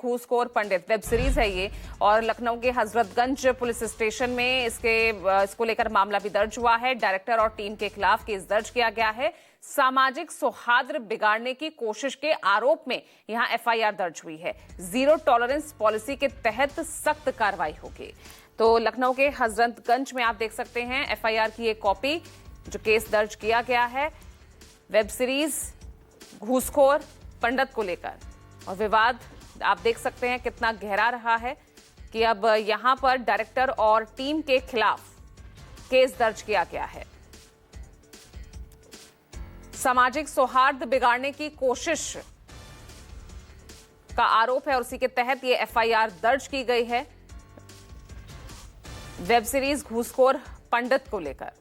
घूसखोर पंडित web series है ये, और लखनऊ के हजरतगंज पुलिस स्टेशन में इसको लेकर मामला भी दर्ज हुआ है। डायरेक्टर और टीम के खिलाफ केस दर्ज किया गया है। सामाजिक सौहार्द बिगाड़ने की कोशिश के आरोप में यहां एफआईआर दर्ज हुई है। जीरो टॉलरेंस पॉलिसी के तहत सख्त कार्रवाई होगी। तो लखनऊ के हजरतगंज में आप देख सकते हैं एफआईआर की एक कॉपी जो केस दर्ज किया गया है वेब सीरीज घूसखोर पंडित को लेकर, और विवाद आप देख सकते हैं कितना गहरा रहा है कि अब यहां पर डायरेक्टर और टीम के खिलाफ केस दर्ज किया गया है। सामाजिक सौहार्द बिगाड़ने की कोशिश का आरोप है और उसी के तहत ये एफआईआर दर्ज की गई है वेब सीरीज घूसखोर पंडित को लेकर।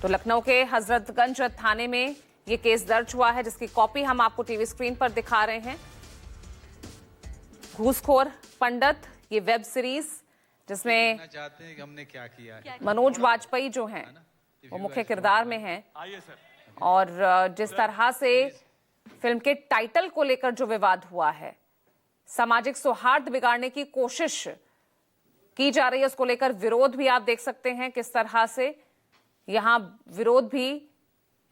तो लखनऊ के हजरतगंज थाने में ये केस दर्ज हुआ है जिसकी कॉपी हम आपको टीवी स्क्रीन पर दिखा रहे हैं। घूसखोर पंडित ये वेब सीरीज जिसमें चाहते हैं कि हमने क्या किया है। मनोज वाजपेयी जो हैं वो मुख्य किरदार में हैं, और जिस तरह से फिल्म के टाइटल को लेकर जो विवाद हुआ है, सामाजिक सौहार्द बिगाड़ने की कोशिश की जा रही है, उसको लेकर विरोध भी आप देख सकते हैं किस तरह से यहां विरोध भी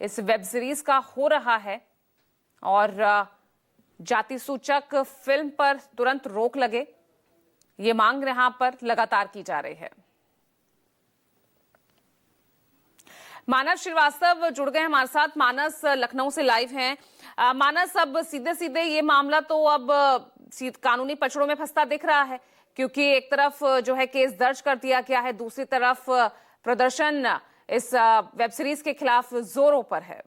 इस वेब सीरीज का हो रहा है, और जाति सूचक फिल्म पर तुरंत रोक लगे ये मांग यहां पर लगातार की जा रही है। मानस श्रीवास्तव जुड़ गए हमारे साथ। मानस लखनऊ से लाइव हैं। मानस, अब सीधे सीधे ये मामला तो अब कानूनी पचड़ों में फंसता दिख रहा है, क्योंकि एक तरफ जो है केस दर्ज कर दिया गया है, दूसरी तरफ प्रदर्शन इस वेब सीरीज के खिलाफ जोरों पर है।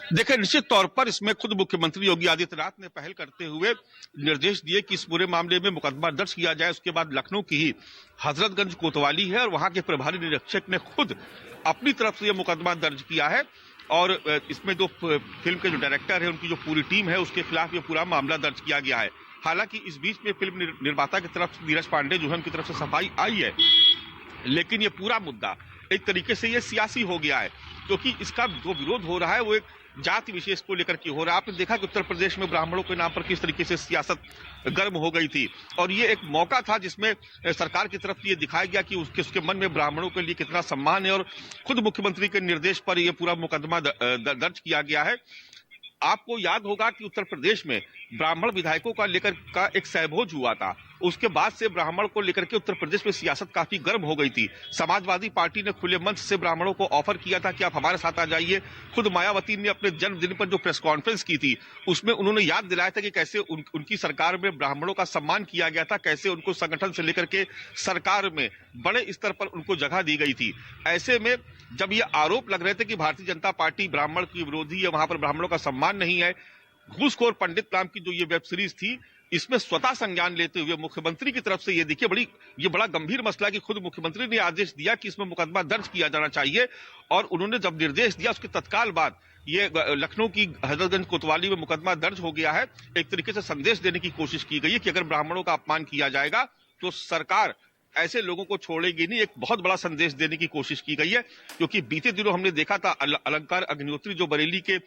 देखिए, निश्चित तौर पर इसमें खुद मुख्यमंत्री योगी आदित्यनाथ ने पहल करते हुए निर्देश दिए कि इस पूरे मामले में मुकदमा दर्ज किया जाए। उसके बाद लखनऊ की ही हजरतगंज कोतवाली है और वहां के प्रभारी निरीक्षक ने खुद अपनी तरफ से यह मुकदमा दर्ज किया है, और इसमें जो फिल्म के जो डायरेक्टर है उनकी जो पूरी टीम है उसके खिलाफ ये पूरा मामला दर्ज किया गया है। हालांकि इस बीच में फिल्म निर्माता की तरफ से नीरज पांडे जो है उनकी तरफ से सफाई आई है, लेकिन ये पूरा मुद्दा एक तरीके से ये सियासी हो गया है, क्योंकि इसका जो विरोध हो रहा है वो एक जाति विशेष को लेकर के हो रहा है। आपने देखा कि उत्तर प्रदेश में ब्राह्मणों के नाम पर किस तरीके से सियासत गर्म हो गई थी, और ये एक मौका था जिसमें सरकार की तरफ से ये दिखाया गया कि उसके मन में ब्राह्मणों के लिए कितना सम्मान है, और खुद मुख्यमंत्री के निर्देश पर यह पूरा मुकदमा दर्ज किया गया है। आपको याद होगा कि उत्तर प्रदेश में ब्राह्मण विधायकों का लेकर का एक सहभोज हुआ था, उसके बाद से ब्राह्मण को लेकर के उत्तर प्रदेश में सियासत काफी गर्म हो गई थी। समाजवादी पार्टी ने खुले मंच से ब्राह्मणों को ऑफर किया था कि आप हमारे साथ आ जाइए। खुद मायावती ने अपने जन्मदिन पर जो प्रेस कॉन्फ्रेंस की थी उसमें उन्होंने याद दिलाया था कि कैसे उनकी सरकार में ब्राह्मणों का सम्मान किया गया था, कैसे उनको संगठन से लेकर के सरकार में बड़े स्तर पर उनको जगह दी गई थी। ऐसे में जब ये आरोप लग रहे थे कि भारतीय जनता पार्टी ब्राह्मण की विरोधी है, वहां पर ब्राह्मणों का सम्मान नहीं है, घूसखोर पंडित नाम की जो ये वेब सीरीज थी इसमें स्वतः संज्ञान लेते हुए मुख्यमंत्री की तरफ से ये देखिए ये बड़ा गंभीर मसला कि खुद मुख्यमंत्री ने आदेश दिया कि इसमें मुकदमा दर्ज किया जाना चाहिए, और उन्होंने जब निर्देश दिया उसके तत्काल बाद ये लखनऊ की हजरतगंज कोतवाली में मुकदमा दर्ज हो गया है। एक तरीके से संदेश देने की कोशिश की गई है कि अगर ब्राह्मणों का अपमान किया जाएगा तो सरकार ऐसे लोगों को छोड़ेगी नहीं। एक बहुत बड़ा संदेश देने की कोशिश की गई है, क्योंकि बीते दिनों हमने देखा था अलंकार अग्निहोत्री जो बरेली के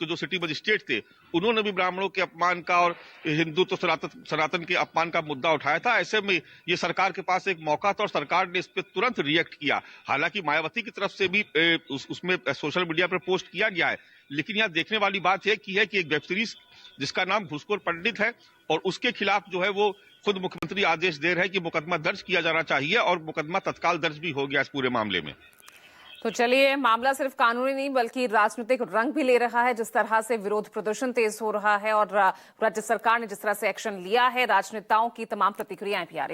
जो सिटी मजिस्ट्रेट थे, उन्होंने भी ब्राह्मणों के अपमान का और हिंदुत्व सनातन के अपमान का मुद्दा उठाया था। ऐसे में ये सरकार के पास एक मौका था और सरकार ने इस पर तुरंत रिएक्ट किया। हालांकि मायावती की तरफ से भी उसमें सोशल मीडिया पर पोस्ट किया गया है, लेकिन यहाँ देखने वाली बात यह की है कि एक वेब सीरीज जिसका नाम घूसखोर पंडित है और उसके खिलाफ जो है वो खुद मुख्यमंत्री आदेश दे रहे हैं कि मुकदमा दर्ज किया जाना चाहिए, और मुकदमा तत्काल दर्ज भी हो गया इस पूरे मामले में। तो चलिए, मामला सिर्फ कानूनी नहीं बल्कि राजनीतिक रंग भी ले रहा है। जिस तरह से विरोध प्रदर्शन तेज हो रहा है और राज्य सरकार ने जिस तरह से एक्शन लिया है, राजनेताओं की तमाम प्रतिक्रियाएं भी आ रही हैं।